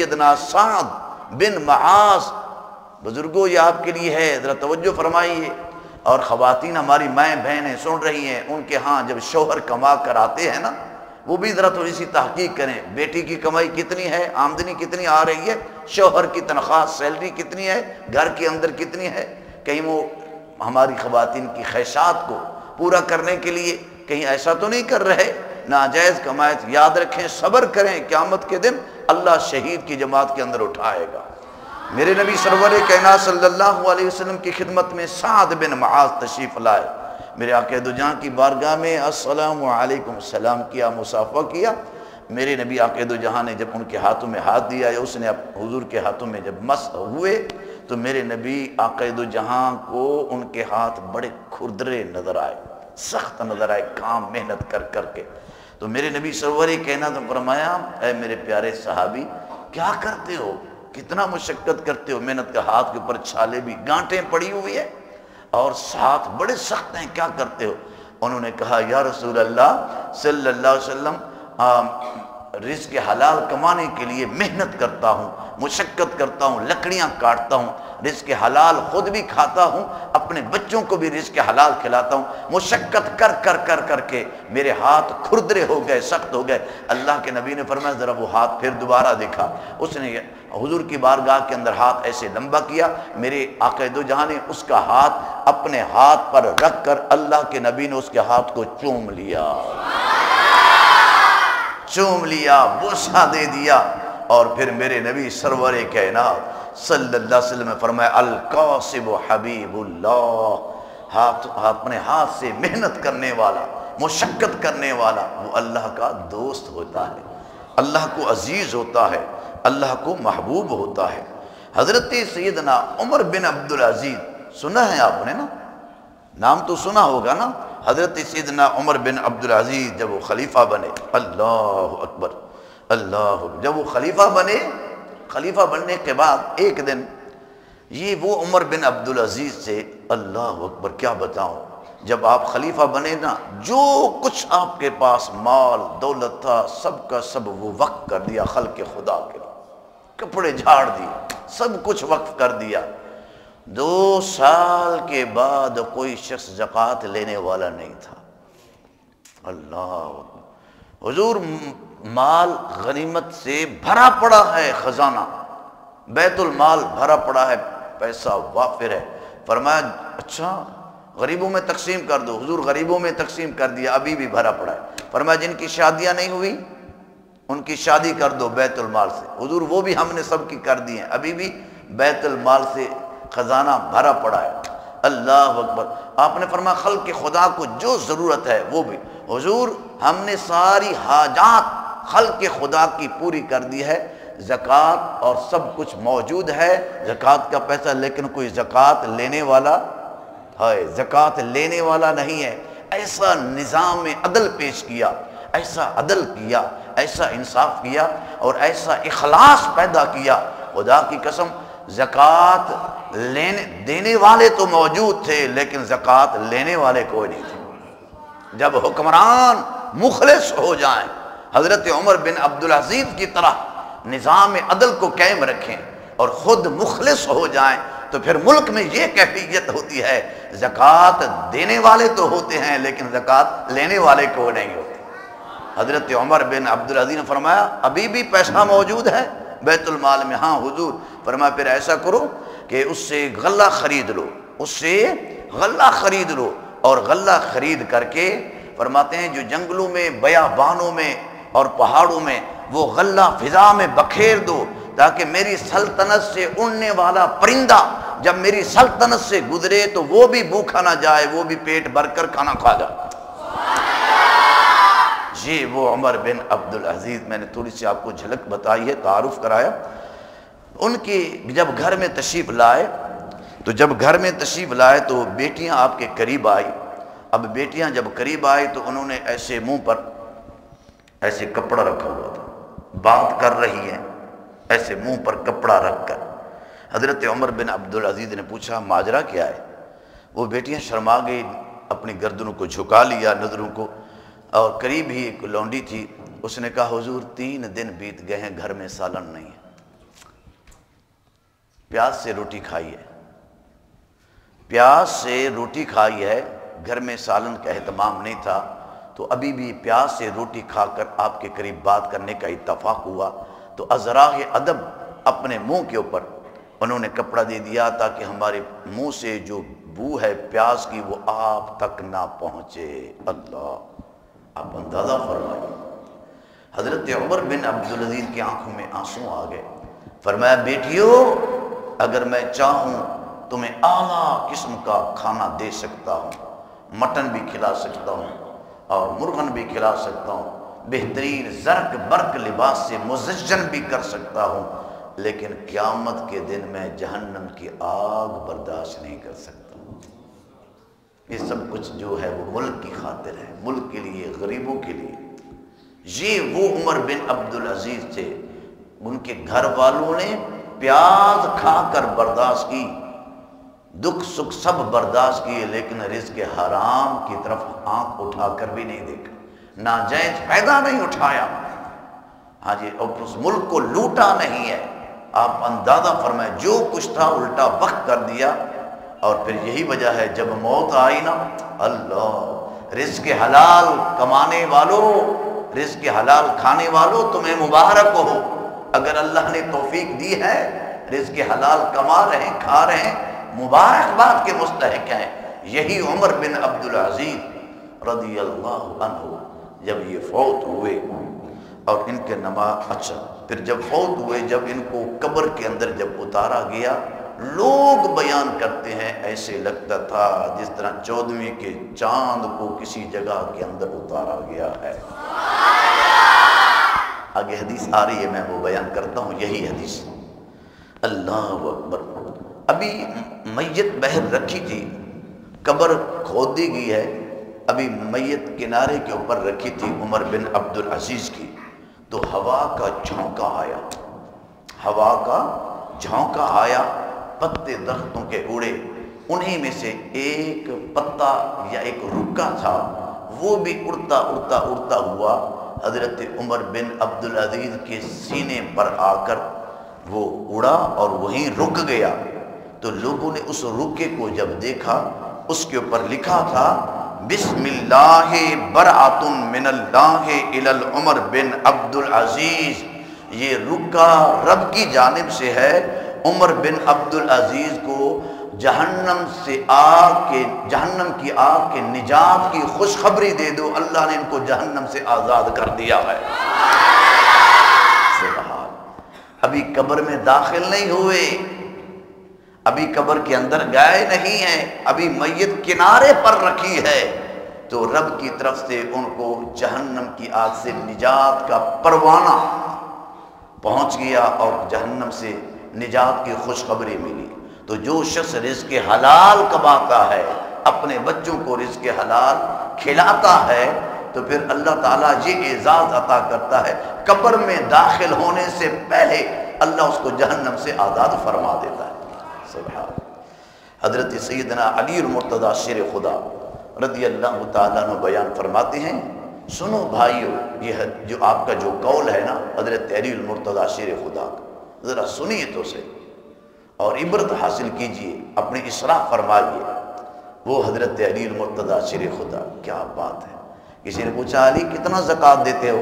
سیدنا سعد بن معاذ، بزرگوں یہ آپ کے لیے ہے، ذرا توجہ فرمائیے۔ اور خواتین ہماری مائیں بہنیں سن رہی ہیں، ان کے ہاں جب شوہر کما کر آتے ہیں نا، وہ بھی ذرا تھوڑی سی تحقیق کریں، بیٹی کی کمائی کتنی ہے، آمدنی کتنی آ رہی ہے، شوہر کی تنخواہ سیلری کتنی ہے، گھر کے اندر کتنی ہے، کہیں وہ ہماری خواتین کی خواہشات کو پورا کرنے کے لیے کہیں ایسا تو نہیں کر رہے ناجائز کمائے۔ یاد رکھیں، صبر کریں، قیامت کے دن اللہ شہید کی جماعت کے اندر اٹھائے گا۔ میرے نبی سرور کائنات صلی اللہ علیہ وسلم کی خدمت میں سعد بن معاذ تشریف لائے، میرے آقا دو جہاں کی بارگاہ میں السلام علیکم سلام کیا، مصافحہ کیا۔ میرے نبی آقا دو جہاں نے جب ان کے ہاتھوں میں ہاتھ دیا یا اس نے حضور کے ہاتھوں میں جب مس ہوئے تو میرے نبی آقا دو جہاں کو ان کے ہاتھ بڑے کھردرے نظر آئے، سخت نظر آئے، کام محنت کر کر کے۔ تو میرے نبی سرور کائنات نے فرمایا، اے میرے پیارے صحابی، کیا کرتے ہو، کتنا مشقت کرتے ہو، محنت کا، ہاتھ کے اوپر چھالے بھی، گانٹیں پڑی ہوئی ہے اور ہاتھ بڑے سخت ہیں، کیا کرتے ہو؟ انہوں نے کہا، یا رسول اللہ صلی اللہ علیہ وسلم، رزق حلال کمانے کے لیے محنت کرتا ہوں، مشقت کرتا ہوں، لکڑیاں کاٹتا ہوں، رزق حلال خود بھی کھاتا ہوں، اپنے بچوں کو بھی رزق حلال کھلاتا ہوں، مشقت کر کر کر کر کے میرے ہاتھ کھردرے ہو گئے، سخت ہو گئے۔ اللہ کے نبی نے فرمایا، ذرا وہ ہاتھ پھر دوبارہ دکھا۔ اس نے حضور کی بارگاہ کے اندر ہاتھ ایسے لمبا کیا، میرے آقا دو جہاں نے اس کا ہاتھ اپنے ہاتھ پر رکھ کر اللہ کے نبی نے اس کے ہاتھ کو چوم لیا، چوم لیا، بوسہ دے دیا، اور پھر میرے نبی سرور کائنات صلی اللہ علیہ وسلم نے فرمایا، القاسب حبیب اللہ، اپنے ہاتھ سے محنت کرنے والا، مشقت کرنے والا، وہ اللہ کا دوست ہوتا ہے، اللہ کو عزیز ہوتا ہے، اللہ کو محبوب ہوتا ہے۔ حضرت سیدنا عمر بن عبدالعزیز سنا ہے آپ نے نا، نام تو سنا ہوگا نا، حضرت سیدنا عمر بن عبدالعزیز جب وہ خلیفہ بنے، اللہ اکبر اللہ، جب وہ خلیفہ بنے، خلیفہ بننے کے بعد ایک دن یہ وہ عمر بن عبدالعزیز سے، اللہ اکبر کیا بتاؤں، جب آپ خلیفہ بنے نا، جو کچھ آپ کے پاس مال دولت تھا سب کا سب وہ وقف کر دیا خلق خدا کے، کپڑے جھاڑ دیے، سب کچھ وقف کر دیا۔ 2 سال کے بعد کوئی شخص زکوٰۃ لینے والا نہیں تھا۔ اللہ، حضور مال غنیمت سے بھرا پڑا ہے، خزانہ بیت المال بھرا پڑا ہے، پیسہ وافر ہے۔ فرمایا اچھا غریبوں میں تقسیم کر دو، حضور غریبوں میں تقسیم کر دیا، ابھی بھی بھرا پڑا ہے۔ فرمایا جن کی شادیاں نہیں ہوئی ان کی شادی کر دو بیت المال سے، حضور وہ بھی ہم نے سب کی کر دی ہیں، ابھی بھی بیت المال سے خزانہ بھرا پڑا ہے۔ اللہ اکبر۔ آپ نے فرمایا خلق خدا کو جو ضرورت ہے وہ بھی، حضور ہم نے ساری حاجات خلق خدا کی پوری کر دی ہے، زکوٰۃ اور سب کچھ موجود ہے، زکوٰۃ کا پیسہ، لیکن کوئی زکوٰۃ لینے والا ہے، زکوٰۃ لینے والا نہیں ہے۔ ایسا نظام عدل پیش کیا، ایسا عدل کیا، ایسا انصاف کیا اور ایسا اخلاص پیدا کیا، خدا کی قسم زکوٰۃ دینے والے تو موجود تھے لیکن زکوٰۃ لینے والے کوئی نہیں تھے۔ جب حکمران مخلص ہو جائیں، حضرت عمر بن عبدالعزیز کی طرح نظام عدل کو قائم رکھیں اور خود مخلص ہو جائیں تو پھر ملک میں یہ کیفیت ہوتی ہے، زکوٰۃ دینے والے تو ہوتے ہیں لیکن زکوٰۃ لینے والے کو نہیں ہوتے۔ حضرت عمر بن عبدالعزیز نے فرمایا ابھی بھی پیسہ موجود ہے بیت المال میں؟ ہاں حضور۔ فرمایا پھر ایسا کرو کہ اس سے غلہ خرید لو، اس سے غلہ خرید لو، اور غلہ خرید کر کے فرماتے ہیں جو جنگلوں میں، بیابانوں میں اور پہاڑوں میں وہ غلہ فضا میں بکھیر دو، تاکہ میری سلطنت سے اڑنے والا پرندہ جب میری سلطنت سے گزرے تو وہ بھی بھوکا نہ جائے، وہ بھی پیٹ بھر کر کھانا کھا جائے۔ یہ وہ عمر بن عبدالعزیز، میں نے تھوڑی سی آپ کو جھلک بتائی ہے، تعارف کرایا۔ ان کی جب گھر میں تشریف لائے تو بیٹیاں آپ کے قریب آئی۔ اب بیٹیاں جب قریب آئی تو انہوں نے ایسے منہ پر ایسے کپڑا رکھا ہوا تھا، بات کر رہی ہیں ایسے منہ پر کپڑا رکھ کر۔ حضرت عمر بن عبدالعزیز نے پوچھا ماجرا کیا ہے؟ وہ بیٹیاں شرما گئی، اپنی گردنوں کو جھکا لیا، نظروں کو، اور قریب ہی ایک لونڈی تھی، اس نے کہا حضور 3 دن بیت گئے ہیں، گھر میں سالن نہیں ہے۔ پیاز سے روٹی کھائی ہے، پیاز سے روٹی کھائی ہے، گھر میں سالن کا اہتمام نہیں تھا، تو ابھی بھی پیاز سے روٹی کھا کر آپ کے قریب بات کرنے کا اتفاق ہوا، تو ازراغ ادب اپنے منہ کے اوپر انہوں نے کپڑا دے دیا تاکہ ہمارے منہ سے جو بو ہے پیاز کی وہ آپ تک نہ پہنچے۔ اللہ، آپ اندازہ فرمائیے، حضرت عمر بن عبدالعزیز کی آنکھوں میں آنسو آ گئے، فرمایا بیٹیو اگر میں چاہوں تمہیں اعلیٰ قسم کا کھانا دے سکتا ہوں، مٹن بھی کھلا سکتا ہوں اور مرغن بھی کھلا سکتا ہوں، بہترین زرق برق لباس سے مزین بھی کر سکتا ہوں، لیکن قیامت کے دن میں جہنم کی آگ برداشت نہیں کر سکتا۔ یہ سب کچھ جو ہے وہ ملک کی خاطر ہے، ملک کے لیے، غریبوں کے لیے۔ یہ وہ عمر بن عبدالعزیز تھے، ان کے گھر والوں نے پیاز کھا کر برداشت کی، دکھ سکھ سب برداشت کیے، لیکن رزق حرام کی طرف آنکھ اٹھا کر بھی نہیں دیکھا، ناجائز فائدہ نہیں اٹھایا، ہاں جی، اور اس ملک کو لوٹا نہیں ہے۔ آپ اندازہ فرمائیں جو کچھ تھا الٹا وقت کر دیا، اور پھر یہی وجہ ہے جب موت آئی نا، اللہ، رزق حلال کمانے والوں، رزق حلال کھانے والوں تمہیں مبارک ہو، اگر اللہ نے توفیق دی ہے رزق حلال کما رہے ہیں، کھا رہے ہیں، مبارکباد کے مستحق ہیں۔ یہی عمر بن عبدالعزیز رضی اللہ عنہ جب یہ فوت ہوئے اور ان کے نماز، اچھا پھر جب فوت ہوئے، جب ان کو قبر کے اندر جب اتارا گیا، لوگ بیان کرتے ہیں ایسے لگتا تھا جس طرح 14ویں کے چاند کو کسی جگہ کے اندر اتارا گیا ہے۔ آگے حدیث آ رہی ہے، میں وہ بیان کرتا ہوں، یہی حدیث۔ اللہ اکبر۔ ابھی میت بہر رکھی تھی، قبر کھود دی گئی ہے، ابھی میت کنارے کے اوپر رکھی تھی عمر بن عبدالعزیز کی، تو ہوا کا جھونکا آیا، ہوا کا جھونکا آیا، پتے درختوں کے اڑے، انہی میں سے ایک پتا یا ایک رکا تھا، وہ بھی اڑتا اڑتا اڑتا ہوا حضرت عمر بن عبدالعزیز کے سینے پر آ کر وہ اڑا اور وہیں رک گیا۔ تو لوگوں نے اس رکے کو جب دیکھا، اس کے اوپر لکھا تھا بسم اللہ برعۃ من اللہ الی عمر بن عبدالعزیز، یہ رکا رب کی جانب سے ہے، عمر بن عبدالعزیز کو جہنم سے آگ کے، جہنم کی آگ کے نجات کی خوشخبری دے دو، اللہ نے ان کو جہنم سے آزاد کر دیا ہے۔ سبحان، ابھی قبر میں داخل نہیں ہوئے، ابھی قبر کے اندر گئے نہیں ہیں، ابھی میت کنارے پر رکھی ہے، تو رب کی طرف سے ان کو جہنم کی آگ سے نجات کا پروانہ پہنچ گیا اور جہنم سے نجات کی خوشخبری ملی۔ تو جو شخص رزق حلال کماتا ہے، اپنے بچوں کو رزق حلال کھلاتا ہے، تو پھر اللہ تعالیٰ یہ اعزاز عطا کرتا ہے، قبر میں داخل ہونے سے پہلے اللہ اس کو جہنم سے آزاد فرما دیتا ہے۔ سبحان۔ حضرت سیدنا علی المرتضیٰ شیر خدا رضی اللہ تعالیٰ عنہ بیان فرماتے ہیں، سنو بھائیو، یہ جو آپ کا جو قول ہے نا حضرت علی المرتضیٰ شیر خدا کا، ذرا سنیے تو صحیح اور عبرت حاصل کیجئے، اپنی اصلاح فرمائیے۔ وہ حضرت علی المرتضیٰ شیر خدا، کیا بات ہے۔ کسی نے پوچھا علی کتنا زکوٰۃ دیتے ہو؟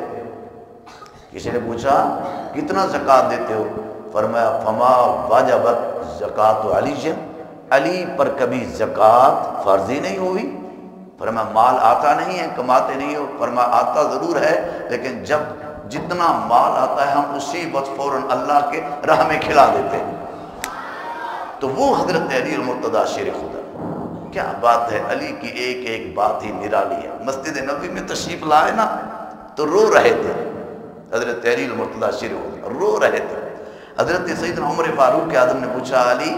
کسی نے پوچھا کتنا زکوٰۃ دیتے ہو؟ فرمایا فما واجبت زکوٰۃ علی جن، علی پر کبھی زکوٰۃ فرض ہی نہیں ہوئی۔ فرمایا مال آتا نہیں ہے، کماتے نہیں ہو؟ فرمایا آتا ضرور ہے، لیکن جب جتنا مال آتا ہے ہم اسی وقت فوراً اللہ کے راہ میں کھلا دیتے ہیں۔ تو وہ حضرت علی المرتضیٰ شیر خدا، کیا بات ہے، علی کی ایک ایک بات ہی نرالی ہے۔ مسجد نبوی میں تشریف لائے نا تو رو رہے تھے، حضرت علی المرتضیٰ شیر خدا رو رہے تھے۔ حضرت سیدنا عمر فاروق اعظم نے پوچھا علی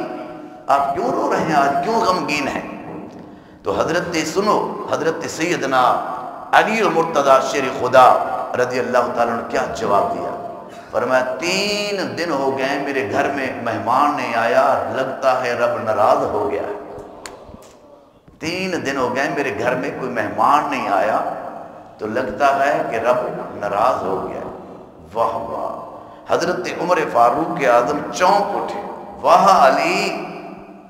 آپ کیوں رو رہے ہیں آج، کیوں غمگین ہیں؟ تو حضرت سنو، حضرت سیدنا علی المرتضیٰ شیر خدا رضی اللہ تعالیٰ نے کیا جواب دیا۔ فرمایا 3 دن ہو گئے میرے گھر میں مہمان نہیں آیا، لگتا ہے رب ناراض ہو گیا ہے۔ 3 دن ہو گئے میرے گھر میں کوئی مہمان نہیں آیا تو لگتا ہے کہ رب ناراض ہو گیا۔ واہ واہ، حضرت عمر فاروق اعظم چونک اٹھے، واہ علی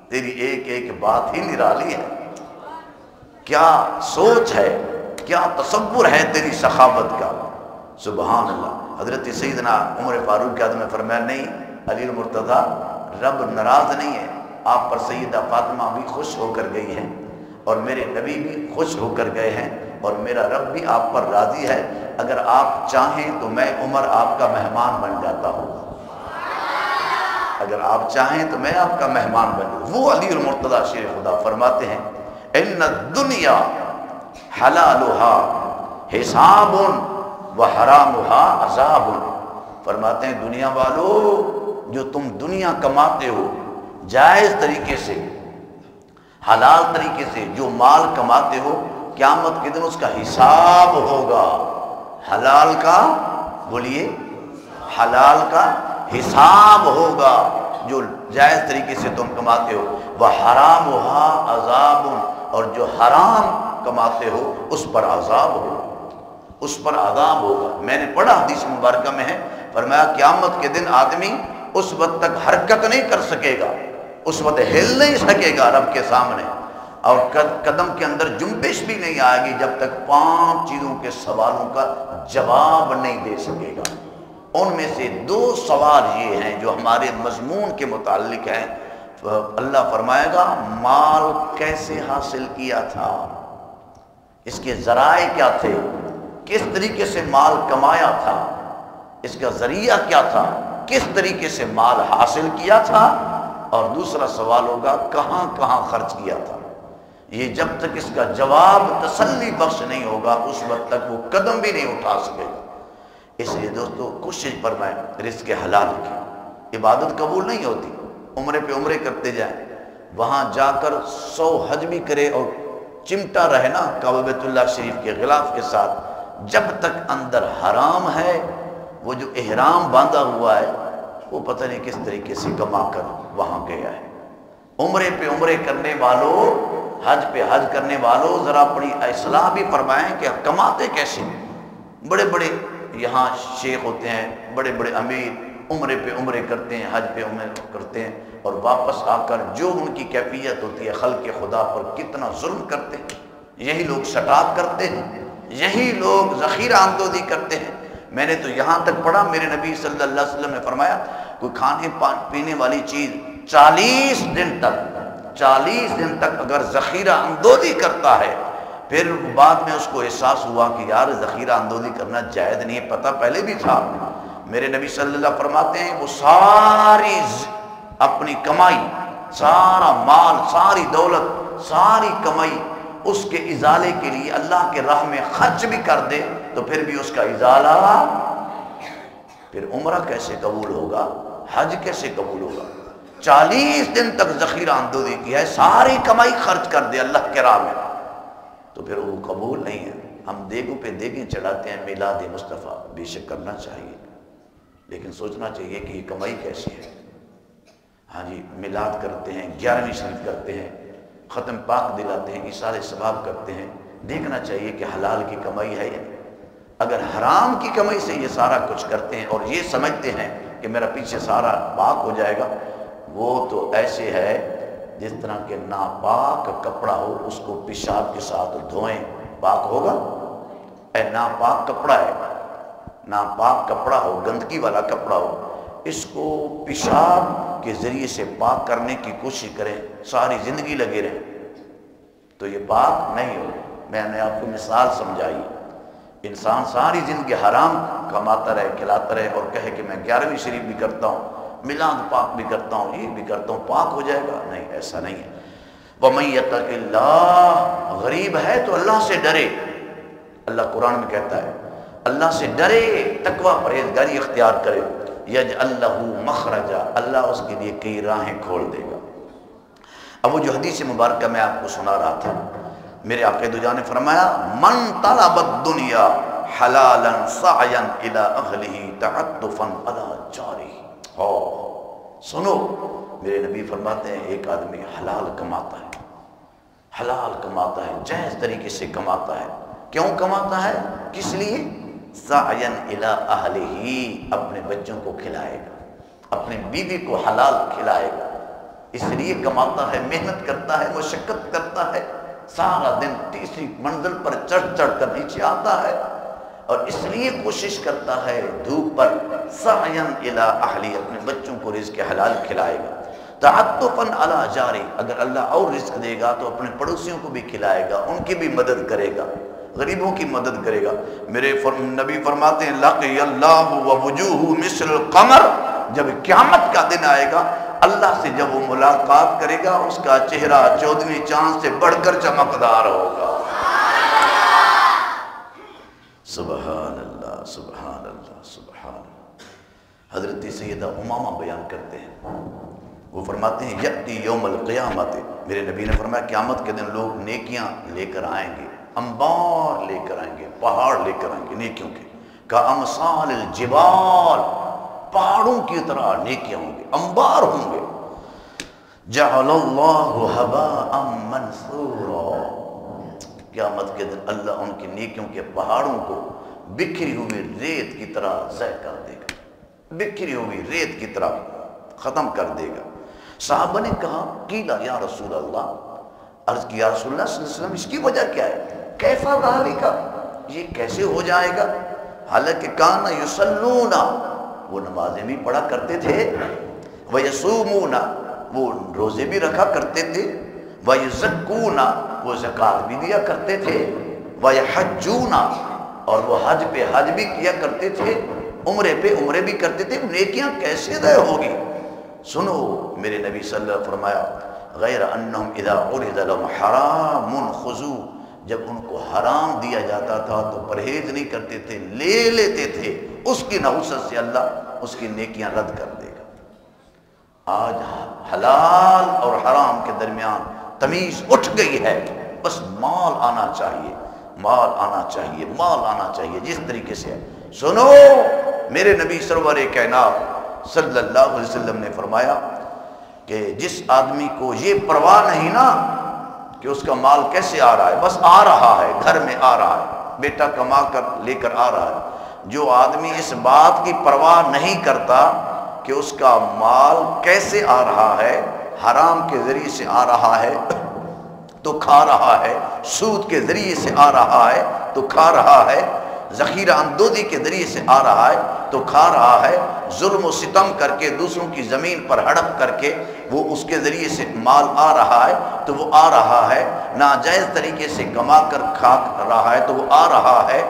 تیری ایک ایک بات ہی نرالی ہے، کیا سوچ ہے، کیا تصور ہے تیری سخاوت کا، سبحان اللہ۔ حضرت سیدنا عمر فاروق اعظم نے فرمایا نہیں علی المرتضیٰ، رب ناراض نہیں ہے، آپ پر سیدہ فاطمہ بھی خوش ہو کر گئی ہیں اور میرے نبی بھی خوش ہو کر گئے ہیں اور میرا رب بھی آپ پر راضی ہے، اگر آپ چاہیں تو میں عمر آپ کا مہمان بن جاتا ہوں، اگر آپ چاہیں تو میں آپ کا مہمان بن جاتا ہوں۔ وہ علی المرتضیٰ شیر خدا فرماتے ہیں ان الدنیا حلالھا حساب و حرامھا عذاب، فرماتے ہیں دنیا والو جو تم دنیا کماتے ہو جائز طریقے سے، حلال طریقے سے جو مال کماتے ہو، قیامت کے دن اس کا حساب ہوگا، حلال کا بولیے حلال کا حساب ہوگا جو جائز طریقے سے تم کماتے ہو، وحرامھا عذاب، اور جو حرام کماتے ہو اس پر عذاب ہوگا، اس پر عذاب ہوگا۔ میں نے پڑھا حدیث مبارکہ میں ہے، فرمایا قیامت کے دن آدمی اس وقت تک حرکت نہیں کر سکے گا، اس وقت ہل نہیں سکے گا رب کے سامنے، اور قدم کے اندر جنبش بھی نہیں آئے گی جب تک 5 چیزوں کے سوالوں کا جواب نہیں دے سکے گا۔ ان میں سے 2 سوال یہ ہیں جو ہمارے مضمون کے متعلق ہیں۔ اللہ فرمائے گا مال کیسے حاصل کیا تھا، اس کے ذرائع کیا تھے، کس طریقے سے مال کمایا تھا، اس کا ذریعہ کیا تھا، کس طریقے سے مال حاصل کیا تھا، اور دوسرا سوال ہوگا کہاں کہاں خرچ کیا تھا۔ یہ جب تک اس کا جواب تسلی بخش نہیں ہوگا اس وقت تک وہ قدم بھی نہیں اٹھا سکے گا۔ اس لیے دوستو کوشش فرمائیں رزق حلال کی، عبادت قبول نہیں ہوتی، عمرے پہ عمرے کرتے جائیں، وہاں جا کر 100 حج بھی کرے اور چمٹا رہے نا کعبہ بیت اللہ شریف کے غلاف کے ساتھ، جب تک اندر حرام ہے وہ جو احرام باندھا ہوا ہے وہ پتہ نہیں کس طریقے سے کما کر وہاں گیا ہے۔ عمرے پہ عمرے کرنے والوں، حج پہ حج کرنے والوں، ذرا اپنی اصلاح بھی فرمائیں کہ کماتے کیسے۔ بڑے بڑے یہاں شیخ ہوتے ہیں، بڑے بڑے امیر عمرے پہ عمرے کرتے ہیں، حج پہ عمرے کرتے ہیں، اور واپس آ کر جو ان کی کیفیت ہوتی ہے خلق خدا پر کتنا ظلم کرتے ہیں۔ یہی لوگ شٹاب کرتے ہیں، یہی لوگ ذخیرہ اندوزی کرتے ہیں۔ میں نے تو یہاں تک پڑھا میرے نبی صلی اللہ علیہ وسلم نے فرمایا کوئی کھانے پینے والی چیز 40 دن تک اگر ذخیرہ اندوزی کرتا ہے، پھر بعد میں اس کو احساس ہوا کہ یار ذخیرہ اندوزی کرنا جائز نہیں ہے، پتہ پہلے بھی تھا، میرے نبی صلی اللہ علیہ وسلم فرماتے ہیں وہ ساری اپنی کمائی، سارا مال، ساری دولت، ساری کمائی اس کے ازالے کے لیے اللہ کے راہ میں خرچ بھی کر دے تو پھر بھی اس کا ازالہ، پھر عمرہ کیسے قبول ہوگا، حج کیسے قبول ہوگا۔ 40 دن تک ذخیرہ اندوزی کیا ہے، ساری کمائی خرچ کر دے اللہ کے راہ میں، تو پھر وہ قبول نہیں ہے۔ ہم دیگوں پہ دیگیں چڑھاتے ہیں میلاد مصطفیٰ، بے شک کرنا چاہیے، لیکن سوچنا چاہیے کہ یہ کمائی کیسی ہے۔ ہاں جی، میلاد کرتے ہیں، 11ویں شریف کرتے ہیں، ختم پاک دلاتے ہیں، ایثار ثواب کرتے ہیں، دیکھنا چاہیے کہ حلال کی کمائی ہے یا نہیں۔ اگر حرام کی کمائی سے یہ سارا کچھ کرتے ہیں اور یہ سمجھتے ہیں کہ میرا پیچھے سارا پاک ہو جائے گا، وہ تو ایسے ہے جس طرح کہ ناپاک کپڑا ہو اس کو پیشاب کے ساتھ دھوئیں، پاک ہوگا؟ اے ناپاک کپڑا ہے، ناپاک کپڑا ہو، گندگی والا کپڑا ہو، اس کو پیشاب کے ذریعے سے پاک کرنے کی کوشش کریں، ساری زندگی لگے رہیں تو یہ پاک نہیں ہو۔ میں نے آپ کو مثال سمجھائی، انسان ساری زندگی حرام کماتا رہے، کھلاتا رہے اور کہے کہ میں 11ویں شریف بھی کرتا ہوں، میلاد پاک بھی کرتا ہوں، یہ بھی کرتا ہوں، پاک ہو جائے گا؟ نہیں، ایسا نہیں ہے۔ وَمَن يَتَّقِ اللَّهَ، غریب ہے تو اللہ سے ڈرے۔ اللہ قرآن میں کہتا ہے اللہ سے ڈرے، تقوی پرہیزگاری اختیار کرے، یجعل لہ مخرجا، اللہ اس کے لیے کئی راہیں کھول دے گا۔ اب وہ جو حدیث مبارکہ میں آپ کو سنا رہا تھا، میرے آقا دو جان نے فرمایا من طلب الدنیا حلالا سعیا الی اہلہ تعطفا علی جارہ۔ سنو، میرے نبی فرماتے ہیں ایک آدمی حلال کماتا ہے، حلال کماتا ہے، جائز طریقے سے کماتا ہے۔ کیوں کماتا ہے؟ کس لیے؟ سعیا الی اہلہ، اپنے بچوں کو کھلائے گا، اپنی بیوی کو حلال کھلائے گا، اس لیے کماتا ہے، محنت کرتا ہے، مشقت کرتا ہے، سارا دن تیسری منزل پر چڑھ چڑھ کر نیچے آتا ہے، اور اس لیے کوشش کرتا ہے دھوپ پر سعین الی اہلی، اپنے بچوں کو رزق حلال کھلائے گا، تعطفاً علی جاری، اگر اللہ اور رزق دے گا تو اپنے پڑوسیوں کو بھی کھلائے گا، ان کی بھی مدد کرے گا، غریبوں کی مدد کرے گا۔ میرے نبی فرماتے ہیں لقی اللہ ووجوہ مثل القمر، جب قیامت کا دن آئے گا اللہ سے جب وہ ملاقات کرے گا اس کا چہرہ 14ویں چاند سے بڑھ کر چمکدار ہوگا۔ سبحان اللہ سبحان اللہ سبحان اللہ۔ حضرت سیدہ امامہ بیان کرتے ہیں، وہ فرماتے ہیں یأتی یوم القیامت، میرے نبی نے فرمایا قیامت کے دن لوگ نیکیاں لے کر آئیں گے، انبار لے کر آئیں گے، پہاڑ لے کر آئیں گے نیکیوں کے، کامثال الجبال، پہاڑوں کی طرح نیکیاں ہوں گے، انبار ہوں گے۔ جعل اللہ ہباء منثورا، قیامت کے دن اللہ ان کی نیکیوں کے پہاڑوں کو بکھری ہوئی ریت کی طرح ضائع کر دے گا، بکھری ہوئی ریت کی طرح ختم کر دے گا۔ صحابہ نے کہا قیل یا رسول اللہ، عرض کی یا رسول اللہ صلی اللہ علیہ وسلم اس کی وجہ کیا ہے؟ کیف ذالک، یہ کیسے ہو جائے گا؟ حالانکہ کان یصلون، وہ نمازیں بھی پڑھا کرتے تھے، ویصومون، وہ روزے بھی رکھا کرتے تھے، ویزکون، وہ زکوٰۃ بھی دیا کرتے تھے، ویحجون، اور وہ حج پہ حج بھی کیا کرتے تھے، عمرے پہ عمرے بھی کرتے تھے، نیکیاں کیسے ضائع ہوگی؟ سنو میرے نبی صلی اللہ علیہ وسلم فرمایا غیر انہم اذا عرض لهم حرام خضوع، جب ان کو حرام دیا جاتا تھا تو پرہیز نہیں کرتے تھے، لے لیتے تھے، اس کی نحوست سے اللہ اس کی نیکیاں رد کر دے گا۔ آج حلال اور حرام کے درمیان تمیز اٹھ گئی ہے، بس مال آنا چاہیے، مال آنا چاہیے، مال آنا چاہیے، جس طریقے سے ہے۔ سنو میرے نبی سرور کائنات صلی اللہ علیہ وسلم نے فرمایا کہ جس آدمی کو یہ پرواہ نہیں نا کہ اس کا مال کیسے آ رہا ہے، بس آ رہا ہے، گھر میں آ رہا ہے، بیٹا کما کر لے کر آ رہا ہے، جو آدمی اس بات کی پرواہ نہیں کرتا کہ اس کا مال کیسے آ رہا ہے، حرام کے ذریعے سے آ رہا ہے تو کھا رہا ہے، سود کے ذریعے سے آ رہا ہے تو کھا رہا ہے، ذخیرہ اندوزی کے ذریعے سے آ رہا ہے تو کھا رہا ہے، ظلم و ستم کر کے دوسروں کی زمین پر ہڑپ کر کے وہ اس کے ذریعے سے مال آ رہا ہے تو وہ آ رہا ہے، ناجائز طریقے سے کما کر کھا رہا ہے تو وہ آ رہا ہے،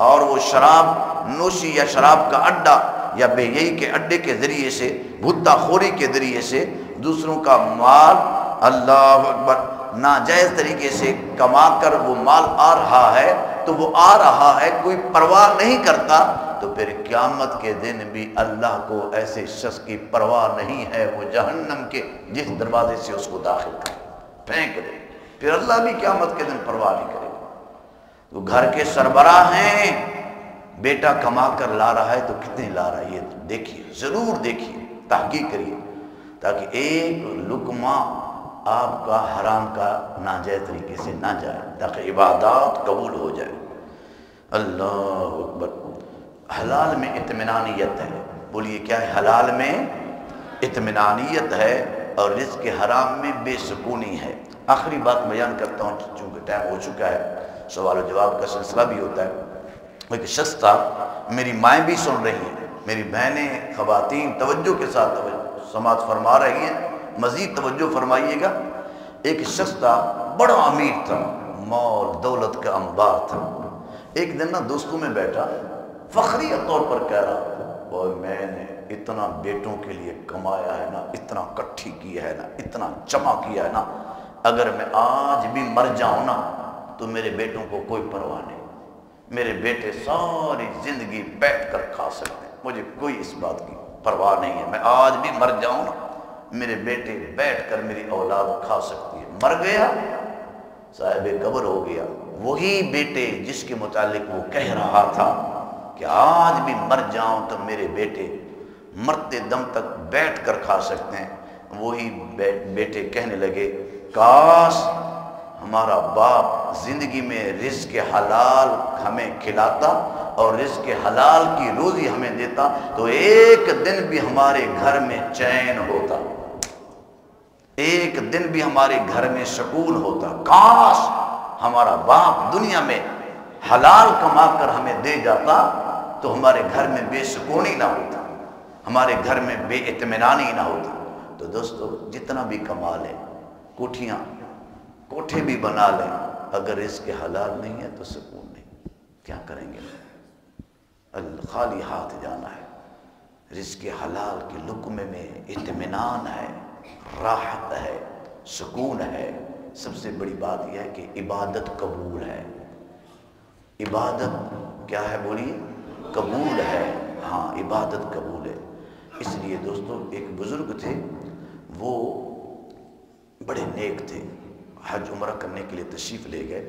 اور وہ شراب نوشی یا شراب کا اڈا یا بے یہی کے اڈے کے ذریعے سے، بھتہ خوری کے ذریعے سے دوسروں کا مال، اللہ اکبر، ناجائز طریقے سے کما کر وہ مال آ رہا ہے تو وہ آ رہا ہے، کوئی پرواہ نہیں کرتا، تو پھر قیامت کے دن بھی اللہ کو ایسے شخص کی پرواہ نہیں ہے، وہ جہنم کے جس دروازے سے اس کو داخل کرے پھینک دے، پھر اللہ بھی قیامت کے دن پرواہ نہیں کرے گا۔ تو گھر کے سربراہ ہیں، بیٹا کما کر لا رہا ہے تو کتنے لا رہا ہے یہ دیکھیے، ضرور دیکھیے، تحقیق کریے، تاکہ ایک لقمہ آپ کا حرام کا ناجائز طریقے سے نہ جائے، تاکہ عبادات قبول ہو جائے۔ اللہ اکبر۔ حلال میں اطمینانیت ہے، بولیے کیا ہے؟ حلال میں اطمینانیت ہے اور رزق حرام میں بے سکونی ہے۔ آخری بات بیان کرتا ہوں چونکہ ٹائم ہو چکا ہے، سوال و جواب کا سلسلہ بھی ہوتا ہے۔ ایک شخص تھا، میری مائیں بھی سن رہی ہیں، میری بہنیں خواتین توجہ کے ساتھ سماعت فرما رہی ہیں، مزید توجہ فرمائیے گا۔ ایک شخص تھا، بڑا امیر تھا، مال دولت کا انبار تھا۔ ایک دن نا دوستوں میں بیٹھا، فخریہ طور پر کہہ رہا، وہ میں نے اتنا بیٹوں کے لیے کمایا ہے نا، اتنا کٹھی کیا ہے نا، اتنا جمع کیا ہے نا، اگر میں آج بھی مر جاؤں نا تو میرے بیٹوں کو کوئی پرواہ نہیں، میرے بیٹے ساری زندگی بیٹھ کر کھا سکتے ہیں، مجھے کوئی اس بات کی پرواہ نہیں ہے، میں آج بھی مر جاؤں نا میرے بیٹے بیٹھ کر میری اولاد کھا سکتی ہے۔ مر گیا، صاحب قبر ہو گیا، وہی بیٹے جس کے متعلق وہ کہہ رہا تھا کہ آج بھی مر جاؤں تو میرے بیٹے مرتے دم تک بیٹھ کر کھا سکتے ہیں، وہی بیٹے کہنے لگے کاش ہمارا باپ زندگی میں رزق حلال ہمیں کھلاتا اور رزق حلال کی روزی ہمیں دیتا تو ایک دن بھی ہمارے گھر میں چین ہوتا، ایک دن بھی ہمارے گھر میں سکون ہوتا۔ کاش ہمارا باپ دنیا میں حلال کما کر ہمیں دے جاتا تو ہمارے گھر میں بے سکونی نہ ہوتا، ہمارے گھر میں بے اطمینانی نہ ہوتی۔ تو دوستو جتنا بھی کما لیں، کوٹھے بھی بنا لیں، اگر رزق حلال نہیں ہے تو سکون نہیں، کیا کریں گے؟ خالی ہاتھ جانا ہے۔ رزق حلال کے لقمے میں اطمینان ہے، راحت ہے، سکون ہے۔ سب سے بڑی بات یہ ہے کہ عبادت قبول ہے۔ عبادت کیا ہے بولیے؟ قبول ہے۔ ہاں عبادت قبول ہے۔ اس لیے دوستو ایک بزرگ تھے، وہ بڑے نیک تھے، حج عمرہ کرنے کے لیے تشریف لے گئے۔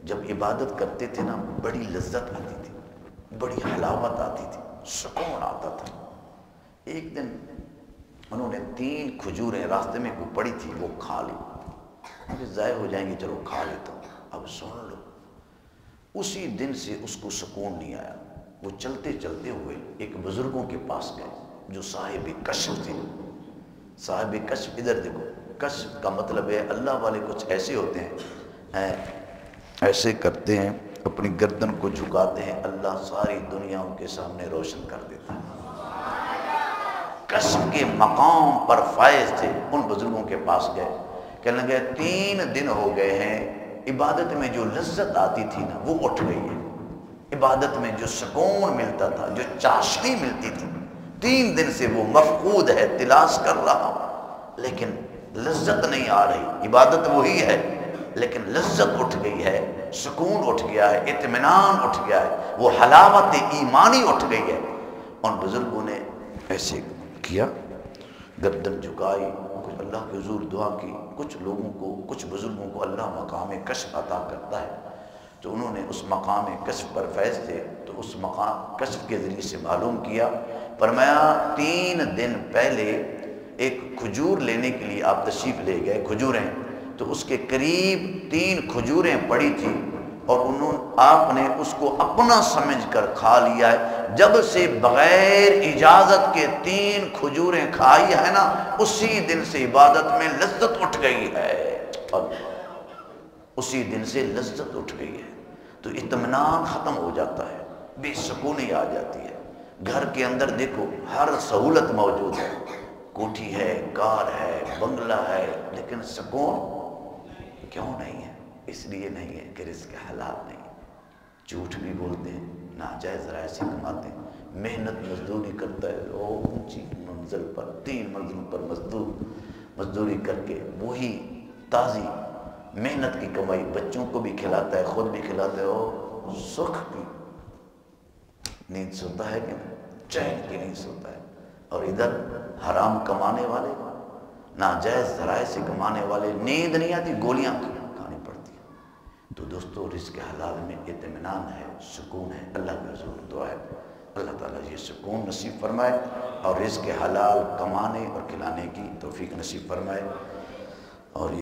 جب عبادت کرتے تھے نا بڑی لذت آتی تھی، بڑی حلاوت آتی تھی، سکون آتا تھا۔ ایک دن انہوں نے 3 کھجوریں راستے میں کو پڑی تھی وہ کھا لی، مجھے ضائع ہو جائیں گے، چلو کھا لیتا ہوں۔ اب سن لو، اسی دن سے اس کو سکون نہیں آیا۔ وہ چلتے چلتے ہوئے ایک بزرگوں کے پاس گئے جو صاحب کشف تھے۔ صاحب کشف، ادھر دیکھو، کشف کا مطلب ہے اللہ والے کچھ ایسے ہوتے ہیں، ایسے کرتے ہیں، اپنی گردن کو جھکاتے ہیں، اللہ ساری دنیا ان کے سامنے روشن کر دیتا ہے۔ کشف کے مقام پر فائز تھے، ان بزرگوں کے پاس گئے، کہنے لگے 3 دن ہو گئے ہیں، عبادت میں جو لذت آتی تھی نا وہ اٹھ گئی ہے، عبادت میں جو سکون ملتا تھا، جو چاشنی ملتی تھی، 3 دن سے وہ مفقود ہے، تلاش کر رہا ہوں لیکن لذت نہیں آ رہی۔ عبادت وہی ہے لیکن لذت اٹھ گئی ہے، سکون اٹھ گیا ہے، اطمینان اٹھ گیا ہے، وہ حلاوت ایمانی اٹھ گئی ہے۔ ان بزرگوں نے ایسے کیا، گردن جھکائی، کچھ اللہ کے حضور دعا کی۔ کچھ لوگوں کو، کچھ بزرگوں کو اللہ مقام کشف عطا کرتا ہے، تو انہوں نے اس مقام کشف پر فیض تھے، تو اس مقام کشف کے ذریعے سے معلوم کیا۔ فرمایا 3 دن پہلے ایک کھجور لینے کے لیے آپ تشریف لے گئے، کھجوریں، تو اس کے قریب 3 کھجوریں پڑی تھی اور آپ نے اس کو اپنا سمجھ کر کھا لیا ہے۔ جب سے بغیر اجازت کے 3 کھجوریں کھائی ہے نا، اسی دن سے عبادت میں لذت اٹھ گئی ہے، اسی دن سے لذت اٹھ گئی ہے، تو اطمینان ختم ہو جاتا ہے، بے سکونی آ جاتی ہے۔ گھر کے اندر دیکھو ہر سہولت موجود ہے، کوٹھی ہے، کار ہے، بنگلہ ہے، لیکن سکون کیوں نہیں ہے؟ اس لیے نہیں ہے کہ رزق حلال نہیں ہے۔ جھوٹ بھی بولتے ہیں، ناجائز ذرائع سے کماتے ہیں، محنت مزدوری کرتا ہے، وہ اونچی منزل پر 3 منزلوں پر مزدوری کر کے وہی تازی محنت کی کمائی بچوں کو بھی کھلاتا ہے، خود بھی کھلاتا ہے، اور سکھ کی نیند سوتا ہے کہ چین کی نیند سوتا ہے۔ اور ادھر حرام کمانے والے، ناجائز ذرائع سے کمانے والے، نیند نہیں آتی، گولیاں کھانی پڑتی ہیں۔ تو دوستو رزق حلال میں اطمینان ہے، سکون ہے۔ اللہ کے حضور دعا ہے اللہ تعالیٰ یہ سکون نصیب فرمائے اور رزق حلال کمانے اور کھلانے کی توفیق نصیب فرمائے، اور